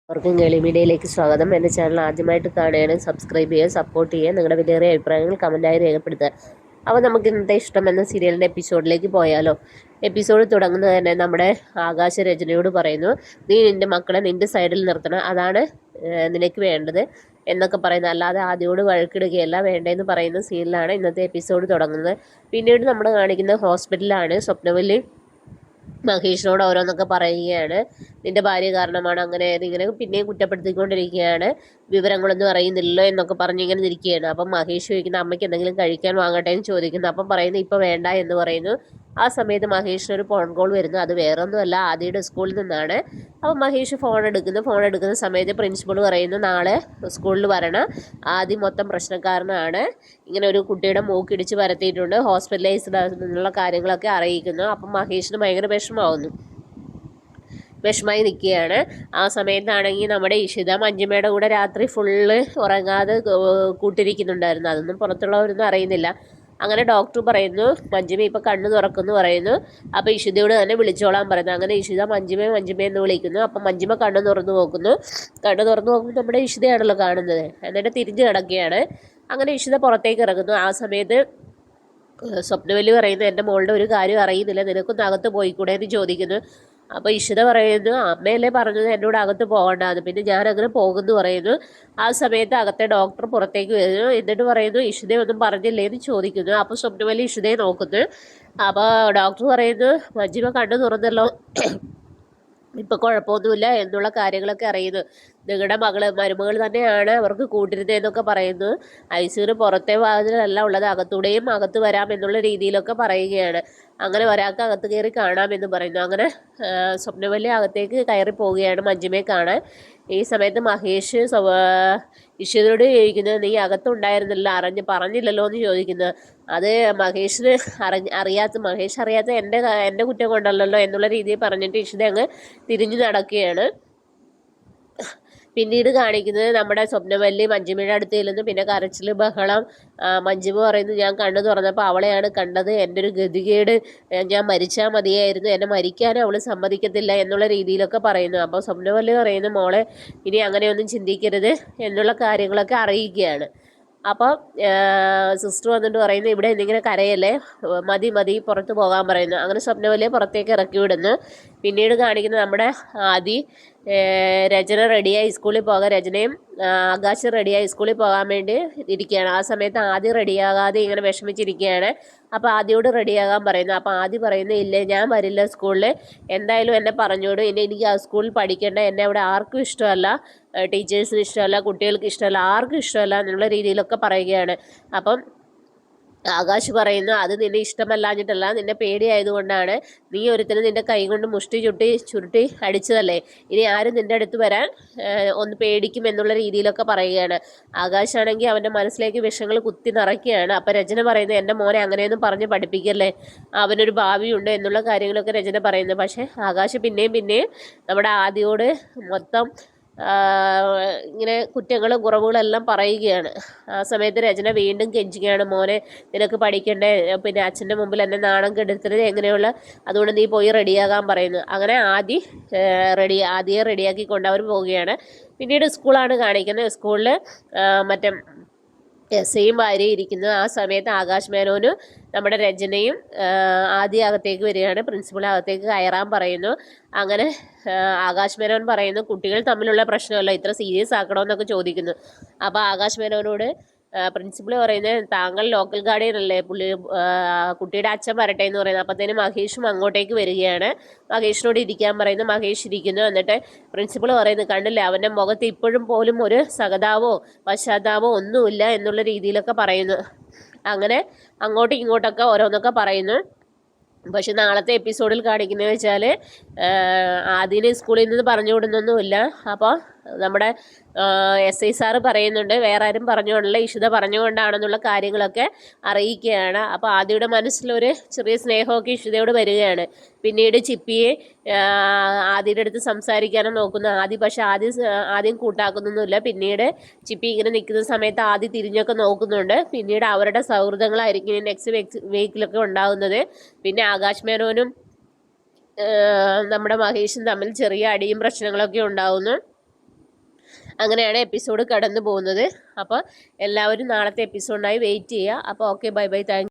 അവർക്കും കേളി മീഡിയയിലേക്ക് സ്വാഗതം. എൻ്റെ ചാനൽ ആദ്യമായിട്ട് കാണുകയാണ്, സബ്സ്ക്രൈബ് ചെയ്യുക, സപ്പോർട്ട് ചെയ്യുക, നിങ്ങളുടെ വിലയേറിയ അഭിപ്രായങ്ങൾ കമൻറ്റായി രേഖപ്പെടുത്തുക. അപ്പോൾ നമുക്ക് ഇന്നത്തെ ഇഷ്ടം എന്ന സീരിയലിൻ്റെ എപ്പിസോഡിലേക്ക് പോയാലോ. എപ്പിസോഡ് തുടങ്ങുന്നത് തന്നെ നമ്മുടെ ആകാശ രചനയോട് പറയുന്നു, നീ നിൻ്റെ മക്കളെ നിൻ്റെ സൈഡിൽ നിർത്തണം, അതാണ് നിനക്ക് വേണ്ടത് എന്നൊക്കെ പറയുന്നത്, അല്ലാതെ ആദ്യയോട് വഴക്കിടുകയല്ല വേണ്ടതെന്ന് പറയുന്ന സീനിലാണ് ഇന്നത്തെ എപ്പിസോഡ് തുടങ്ങുന്നത്. പിന്നീട് നമ്മൾ കാണിക്കുന്നത് ഹോസ്പിറ്റലിലാണ്. സ്വപ്നവല്ലി മഹേഷിനോട് ഓരോന്നൊക്കെ പറയുകയാണ്, നിന്റെ ഭാര്യ കാരണമാണ് അങ്ങനെ ഇങ്ങനെ പിന്നെയും കുറ്റപ്പെടുത്തിക്കൊണ്ടിരിക്കുകയാണ്, വിവരങ്ങളൊന്നും അറിയുന്നില്ലല്ലോ എന്നൊക്കെ പറഞ്ഞ് ഇങ്ങനെ ഇരിക്കുകയാണ്. അപ്പം മഹേഷ് ചോദിക്കുന്ന അമ്മയ്ക്ക് എന്തെങ്കിലും കഴിക്കാൻ വാങ്ങട്ടെ എന്ന് ചോദിക്കുന്നു. അപ്പം പറയുന്നു ഇപ്പം വേണ്ട എന്ന് പറയുന്നു. ആ സമയത്ത് മഹേഷിന് ഒരു ഫോൺ കോൾ വരുന്നു. അത് വേറൊന്നുമല്ല, ആദിയുടെ സ്കൂളിൽ നിന്നാണ്. അപ്പം മഹേഷ് ഫോൺ എടുക്കുന്ന സമയത്ത് പ്രിൻസിപ്പൾ പറയുന്നു, നാളെ സ്കൂളിൽ വരണം, ആദ്യം മൊത്തം പ്രശ്നക്കാരനാണ്, ഇങ്ങനെ ഒരു കുട്ടിയുടെ മൂക്കിടിച്ച് പരത്തിയിട്ടുണ്ട്, ഹോസ്പിറ്റലൈസ്ഡ് എന്നുള്ള കാര്യങ്ങളൊക്കെ അറിയിക്കുന്നു. അപ്പം മഹേഷിന് ഭയങ്കര വിഷമായി നിൽക്കുകയാണ്. ആ സമയത്താണെങ്കിൽ നമ്മുടെ ഇഷിത മഞ്ജിമയുടെ കൂടെ രാത്രി ഫുള്ള് ഉറങ്ങാതെ കൂട്ടിരിക്കുന്നുണ്ടായിരുന്നു. അതൊന്നും പുറത്തുള്ളവരൊന്നും അറിയുന്നില്ല. അങ്ങനെ ഡോക്ടർ പറയുന്നു മഞ്ജിമ ഇപ്പം കണ്ണ് തുറക്കുന്നു പറയുന്നു. അപ്പോൾ ഇഷിതയോട് തന്നെ വിളിച്ചോളാൻ പറയുന്നു. അങ്ങനെ ഇഷിത മഞ്ജിമയെന്ന് വിളിക്കുന്നു. അപ്പം മഞ്ജിമ കണ്ണ് തുറന്നു നോക്കുമ്പോൾ നമ്മുടെ ഇഷിതയാണല്ലോ കാണുന്നത്. എന്നിട്ട് തിരിഞ്ഞു കിടക്കുകയാണ്. അങ്ങനെ ഇഷിത പുറത്തേക്ക് ഇറങ്ങുന്നു. ആ സമയത്ത് സ്വപ്നവല്ലി പറയുന്നു, എൻ്റെ മോളുടെ ഒരു കാര്യം അറിയുന്നില്ല, നിനക്കൊന്ന് അകത്ത് പോയിക്കൂടെ എന്ന് ചോദിക്കുന്നു. അപ്പോൾ ഇഷിത പറയുന്നു, അമ്മയല്ലേ പറഞ്ഞത് എന്നോട് അകത്ത് പോകണ്ടെന്ന്, പിന്നെ ഞാൻ അങ്ങനെ പോകുന്നു പറയുന്നു. ആ സമയത്ത് അകത്തെ ഡോക്ടർ പുറത്തേക്ക് വരുന്നു. എന്നിട്ട് പറയുന്നു, ഇഷിതയൊന്നും പറഞ്ഞില്ലേ എന്ന് ചോദിക്കുന്നു. അപ്പോൾ സ്വപ്നവല്ലി ഇഷിതയെ നോക്കുന്നു. അപ്പോൾ ഡോക്ടർ പറയുന്നു, മഞ്ജിമ കണ്ണു തുറന്നല്ലോ, ഇപ്പം കുഴപ്പമൊന്നുമില്ല എന്നുള്ള കാര്യങ്ങളൊക്കെ അറിയുന്നു. നിങ്ങളുടെ മരുമകൾ തന്നെയാണ് അവർക്ക് കൂട്ടിരുന്നതെന്നൊക്കെ പറയുന്നു. ഐസിന് പുറത്തെ വാതിലല്ല ഉള്ളത്, അകത്തൂടെയും അകത്ത് വരാം എന്നുള്ള രീതിയിലൊക്കെ പറയുകയാണ്. അങ്ങനെ ഒരാൾക്ക് അകത്ത് കയറി കാണാമെന്ന് പറയുന്നു. അങ്ങനെ സ്വപ്നവല്ലി അകത്തേക്ക് കയറി പോവുകയാണ് മഞ്ജിമയെ കാണാൻ. ഈ സമയത്ത് മഹേഷ് ഇഷിതയോട് ചോദിക്കുന്നത്, നീ അകത്തുണ്ടായിരുന്നില്ല, പറഞ്ഞില്ലല്ലോ എന്ന് ചോദിക്കുന്നത്. അത് മഹേഷ് അറിയാത്ത എൻ്റെ കുറ്റം കൊണ്ടല്ലല്ലോ എന്നുള്ള രീതിയിൽ പറഞ്ഞിട്ട് ഇഷിത അങ്ങ് തിരിഞ്ഞു നടക്കുകയാണ്. പിന്നീട് കാണിക്കുന്നത് നമ്മുടെ സ്വപ്നവല്ലി മഞ്ജിമയുടെ അടുത്ത് ചെല്ലുന്നു. പിന്നെ കരച്ചിൽ ബഹളം. മഞ്ജിമ പറയുന്നു, ഞാൻ കണ്ണു തുറന്നപ്പോൾ അവളെയാണ് കണ്ടത്, എൻ്റെ ഒരു ഗതികേട്, ഞാൻ മരിച്ചാൽ മതിയായിരുന്നു, എന്നെ മരിക്കാനും അവൾ സമ്മതിക്കത്തില്ല എന്നുള്ള രീതിയിലൊക്കെ പറയുന്നു. അപ്പോൾ സ്വപ്നവല്ലി പറയുന്നു, മോളെ ഇനി അങ്ങനെയൊന്നും ചിന്തിക്കരുത് എന്നുള്ള കാര്യങ്ങളൊക്കെ അറിയിക്കുകയാണ്. അപ്പോൾ സിസ്റ്റർ വന്നിട്ട് പറയുന്നു, ഇവിടെ എന്തെങ്കിലും കരയല്ലേ, മതി പുറത്ത് പോകാൻ പറയുന്നു. അങ്ങനെ സ്വപ്നവല്ലിയെ പുറത്തേക്ക് ഇറക്കി വിടുന്നു. പിന്നീട് കാണിക്കുന്നത് നമ്മുടെ ആദി രചന റെഡിയായി സ്കൂളിൽ പോകാൻ, രചനയും ആകാശം റെഡിയായി സ്കൂളിൽ പോകാൻ വേണ്ടി ഇരിക്കുകയാണ്. ആ സമയത്ത് ആദ്യം റെഡിയാകാതെ ഇങ്ങനെ വിഷമിച്ചിരിക്കുകയാണ്. അപ്പോൾ ആദ്യയോട് റെഡിയാകാൻ പറയുന്നു. അപ്പോൾ ആദ്യം പറയുന്നു, ഇല്ലേ ഞാൻ വരില്ല സ്കൂളിൽ, എന്തായാലും എന്നെ പറഞ്ഞോളൂ, ഇനി എനിക്ക് ആ സ്കൂളിൽ പഠിക്കേണ്ട, എന്നെ അവിടെ ആർക്കും ഇഷ്ടമല്ല, ടീച്ചേഴ്സിന് ഇഷ്ടമല്ല, കുട്ടികൾക്ക് ഇഷ്ടമല്ല, ആർക്കും ഇഷ്ടമല്ല എന്നുള്ള രീതിയിലൊക്കെ പറയുകയാണ്. അപ്പം ആകാശ് പറയുന്നു, അത് നിന്നെ ഇഷ്ടമല്ലാഞ്ഞിട്ടല്ല, നിന്നെ പേടിയായതുകൊണ്ടാണ്, നീ ഒരുത്തനും നിന്റെ കൈ കൊണ്ട് മുഷ്ടി ചുരുട്ടി അടിച്ചതല്ലേ, ഇനി ആരും നിന്റെ അടുത്ത് വരാൻ ഒന്ന് പേടിക്കും എന്നുള്ള രീതിയിലൊക്കെ പറയുകയാണ്. ആകാശാണെങ്കിൽ അവൻ്റെ മനസ്സിലേക്ക് വിഷങ്ങൾ കുത്തി നിറയ്ക്കുകയാണ്. അപ്പം രചന പറയുന്നത്, എൻ്റെ മോനെ അങ്ങനെയൊന്നും പറഞ്ഞ് പഠിപ്പിക്കല്ലേ, അവനൊരു ഭാവിയുണ്ട് എന്നുള്ള കാര്യങ്ങളൊക്കെ രചന പറയുന്നു. പക്ഷേ ആകാശ് പിന്നെയും നമ്മുടെ ആദ്യയോട് മൊത്തം ഇങ്ങനെ കുറ്റങ്ങളും കുറവുകളും എല്ലാം പറയുകയാണ്. ആ സമയത്ത് രചന വീണ്ടും കെഞ്ചുകയാണ്, മോനെ നിനക്ക് പഠിക്കണ്ടേ, പിന്നെ അച്ഛൻ്റെ മുമ്പിൽ എന്നെ നാണം കെടുത്തരുത്, എങ്ങനെയുള്ള, അതുകൊണ്ട് നീ പോയി റെഡിയാകാൻ പറയുന്നു. അങ്ങനെ ആദ്യം റെഡിയാക്കിക്കൊണ്ട് അവർ പോവുകയാണ്. പിന്നീട് സ്കൂളാണ് കാണിക്കുന്നത്. സ്കൂളിൽ മറ്റേ എസ്ഐയും ഭാര്യയും ഇരിക്കുന്നത്. ആ സമയത്ത് ആകാശ് മേനോനും നമ്മുടെ രചനയും ആദ്യ അകത്തേക്ക് വരികയാണ്. പ്രിൻസിപ്പൾ അകത്തേക്ക് കയറാൻ പറയുന്നു. അങ്ങനെ ആകാശ് മേനോൻ പറയുന്നു, കുട്ടികൾ തമ്മിലുള്ള പ്രശ്നമല്ല, ഇത്ര സീരിയസ് ആക്കണമെന്നൊക്കെ ചോദിക്കുന്നു. അപ്പോൾ ആകാശ് മേനോനോട് പ്രിൻസിപ്പൾ പറയുന്നത്, താങ്കൾ ലോക്കൽ ഗാർഡിയൻ അല്ലേ, കുട്ടിയുടെ അച്ഛൻ വരട്ടെ എന്ന് പറയുന്നത്. അപ്പോഴത്തേനും മഹേഷും അങ്ങോട്ടേക്ക് വരികയാണ്. മഹേഷിനോട് ഇരിക്കാൻ പറയുന്നു. മഹേഷ് ഇരിക്കുന്നു. എന്നിട്ട് പ്രിൻസിപ്പൾ പറയുന്നു, കണ്ടില്ലേ അവൻ്റെ മുഖത്ത് ഇപ്പോഴും പോലും ഒരു സഹതാപോ പശ്ചാത്താപോ ഒന്നുമില്ല എന്നുള്ള രീതിയിലൊക്കെ പറയുന്നു. അങ്ങനെ അങ്ങോട്ടും ഇങ്ങോട്ടൊക്കെ ഓരോന്നൊക്കെ പറയുന്നു. പക്ഷെ നാളത്തെ എപ്പിസോഡിൽ കാണിക്കുന്നത് വെച്ചാൽ ആദ്യം സ്കൂളിൽ നിന്ന് പറഞ്ഞു വിടുന്നൊന്നുമില്ല. അപ്പോൾ നമ്മുടെ എസ് ഐ സാറ് പറയുന്നുണ്ട്, വേറെ ആരും പറഞ്ഞുകൊണ്ടല്ല, ഇഷിത പറഞ്ഞുകൊണ്ടാണെന്നുള്ള കാര്യങ്ങളൊക്കെ അറിയിക്കുകയാണ്. അപ്പോൾ ആദിയുടെ മനസ്സിലൊരു ചെറിയ സ്നേഹമൊക്കെ ഇഷിതയോട് വരികയാണ്. പിന്നീട് ചിപ്പിയെ ആദിയുടെ അടുത്ത് സംസാരിക്കാനും നോക്കുന്നു. പക്ഷെ ആദ്യം കൂട്ടാക്കുന്നൊന്നുമില്ല. പിന്നീട് ചിപ്പി ഇങ്ങനെ നിൽക്കുന്ന സമയത്ത് ആദ്യം തിരിഞ്ഞൊക്കെ നോക്കുന്നുണ്ട്. പിന്നീട് അവരുടെ സൗഹൃദങ്ങളായിരിക്കും നെക്സ്റ്റ് വീക്കിലൊക്കെ ഉണ്ടാകുന്നത്. പിന്നെ ആകാശ് മേനോനും നമ്മുടെ മഹേഷും തമ്മിൽ ചെറിയ അടിയും പ്രശ്നങ്ങളൊക്കെ ഉണ്ടാകുന്നു. അങ്ങനെയാണ് എപ്പിസോഡ് കടന്നു പോകുന്നത്. അപ്പോൾ എല്ലാവരും നാളത്തെ എപ്പിസോഡിനായി വെയിറ്റ് ചെയ്യുക. അപ്പോൾ ഓക്കെ, ബൈ ബൈ, താങ്ക്